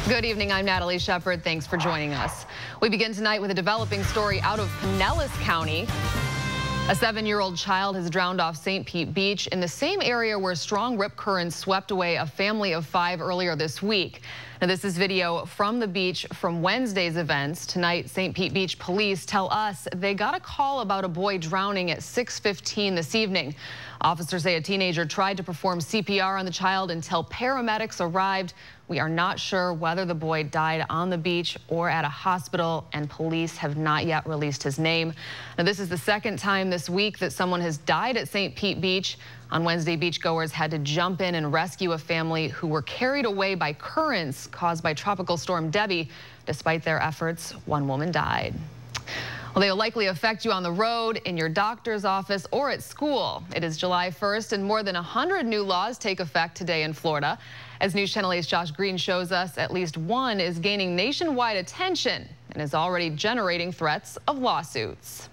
Good evening, I'm Natalie Shepherd. Thanks for joining us. We begin tonight with a developing story out of Pinellas County. A 7-year-old child has drowned off St. Pete Beach in the same area where strong rip currents swept away a family of 5 earlier this week. Now, this is video from the beach from Wednesday's events. Tonight, St. Pete Beach police tell us they got a call about a boy drowning at 6:15 this evening. Officers say a teenager tried to perform CPR on the child until paramedics arrived. We are not sure whether the boy died on the beach or at a hospital, and police have not yet released his name. Now, this is the second time this week that someone has died at St. Pete Beach. On Wednesday, beachgoers had to jump in and rescue a family who were carried away by currents caused by Tropical Storm Debbie. Despite their efforts, one woman died. Well, they will likely affect you on the road, in your doctor's office, or at school. It is July 1st, and more than 100 new laws take effect today in Florida. As Newschannel 8's Josh Green shows us, at least one is gaining nationwide attention and is already generating threats of lawsuits.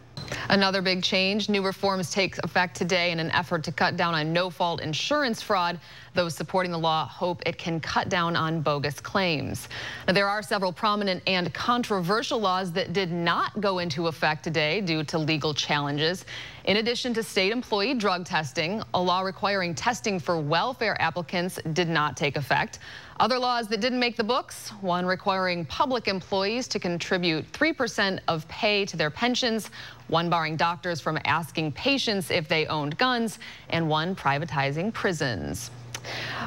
Another big change, new reforms take effect today in an effort to cut down on no-fault insurance fraud. Those supporting the law hope it can cut down on bogus claims. Now, there are several prominent and controversial laws that did not go into effect today due to legal challenges. In addition to state employee drug testing, a law requiring testing for welfare applicants did not take effect. Other laws that didn't make the books, one requiring public employees to contribute 3% of pay to their pensions, one barring doctors from asking patients if they owned guns, and one privatizing prisons.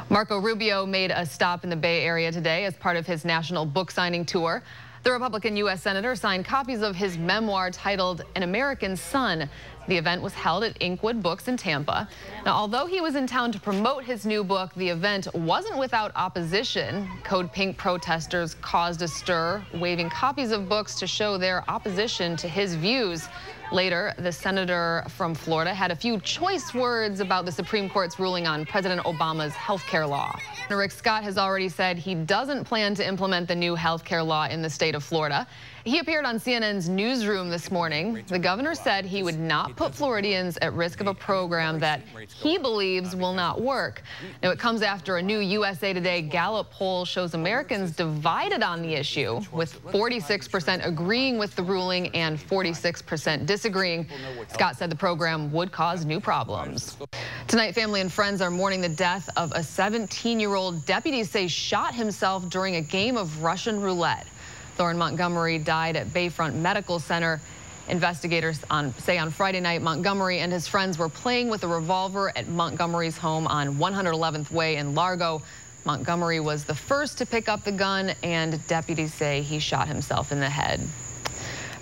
Marco Rubio made a stop in the Bay Area today as part of his national book signing tour. The Republican U.S. Senator signed copies of his memoir titled An American Son. The event was held at Inkwood Books in Tampa. Now, although he was in town to promote his new book, the event wasn't without opposition. Code Pink protesters caused a stir, waving copies of books to show their opposition to his views. Later, the senator from Florida had a few choice words about the Supreme Court's ruling on President Obama's health care law. Rick Scott has already said he doesn't plan to implement the new health care law in the state of Florida. He appeared on CNN's Newsroom this morning. The governor said he would not put Floridians at risk of a program that he believes will not work. Now, it comes after a new USA Today Gallup poll shows Americans divided on the issue, with 46% agreeing with the ruling and 46% disagreeing. Scott said the program would cause new problems. Tonight, family and friends are mourning the death of a 17-year-old deputies say shot himself during a game of Russian roulette. Thorne Montgomery died at Bayfront Medical Center. Investigators say on Friday night, Montgomery and his friends were playing with a revolver at Montgomery's home on 111th Way in Largo. Montgomery was the first to pick up the gun, and deputies say he shot himself in the head.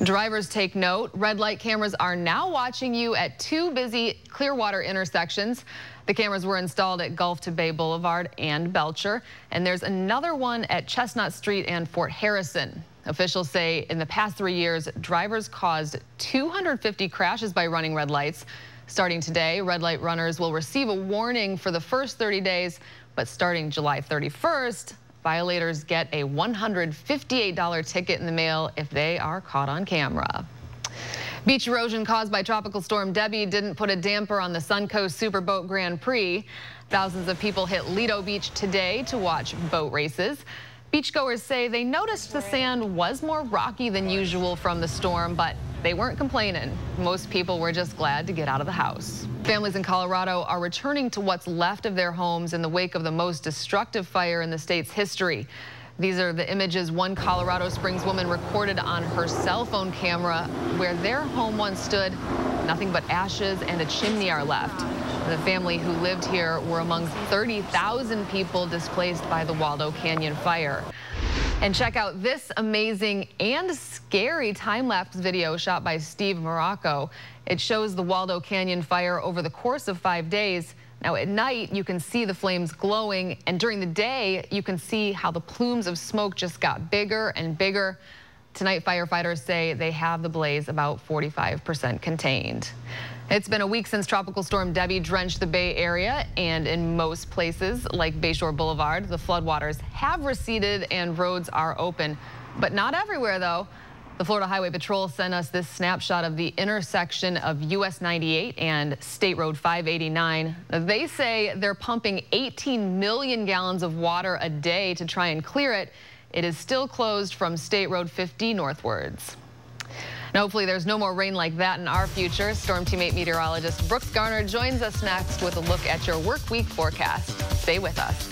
Drivers, take note. Red light cameras are now watching you at 2 busy Clearwater intersections. The cameras were installed at Gulf to Bay Boulevard and Belcher, and there's another one at Chestnut Street and Fort Harrison. Officials say in the past 3 years, drivers caused 250 crashes by running red lights. Starting today, red light runners will receive a warning for the first 30 days, but starting July 31st, violators get a $158 ticket in the mail if they are caught on camera. Beach erosion caused by Tropical Storm Debbie didn't put a damper on the Suncoast Superboat Grand Prix. Thousands of people hit Lido Beach today to watch boat races. Beachgoers say they noticed the sand was more rocky than usual from the storm, but they weren't complaining. Most people were just glad to get out of the house. Families in Colorado are returning to what's left of their homes in the wake of the most destructive fire in the state's history. These are the images one Colorado Springs woman recorded on her cell phone camera where their home once stood. Nothing but ashes and a chimney are left. The family who lived here were among 30,000 people displaced by the Waldo Canyon fire. And check out this amazing and scary time-lapse video shot by Steve Morocco. It shows the Waldo Canyon fire over the course of 5 days. Now, at night, you can see the flames glowing, and during the day, you can see how the plumes of smoke just got bigger and bigger. Tonight, firefighters say they have the blaze about 45% contained. It's been a week since Tropical Storm Debbie drenched the Bay Area, and in most places, like Bayshore Boulevard, the floodwaters have receded and roads are open, but not everywhere, though. The Florida Highway Patrol sent us this snapshot of the intersection of US 98 and State Road 589. They say they're pumping 18 million gallons of water a day to try and clear it. It is still closed from State Road 50 northwards. Now, hopefully there's no more rain like that in our future. Storm Team 8 meteorologist Brooks Garner joins us next with a look at your work week forecast. Stay with us.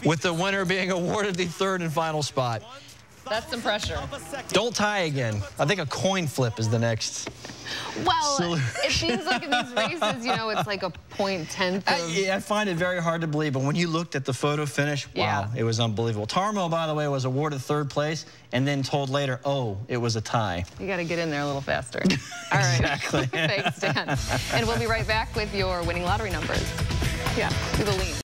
With the winner being awarded the third and final spot. That's some pressure. Don't tie again. I think a coin flip is the next. Well, it seems like in these races, you know, it's like a 0.10. I find it very hard to believe, but when you looked at the photo finish, wow, It was unbelievable. Tarmo, by the way, was awarded third place and then told later, oh, it was a tie. You got to get in there a little faster. All right. Exactly. Thanks, Dan. And we'll be right back with your winning lottery numbers. Yeah, do the lean.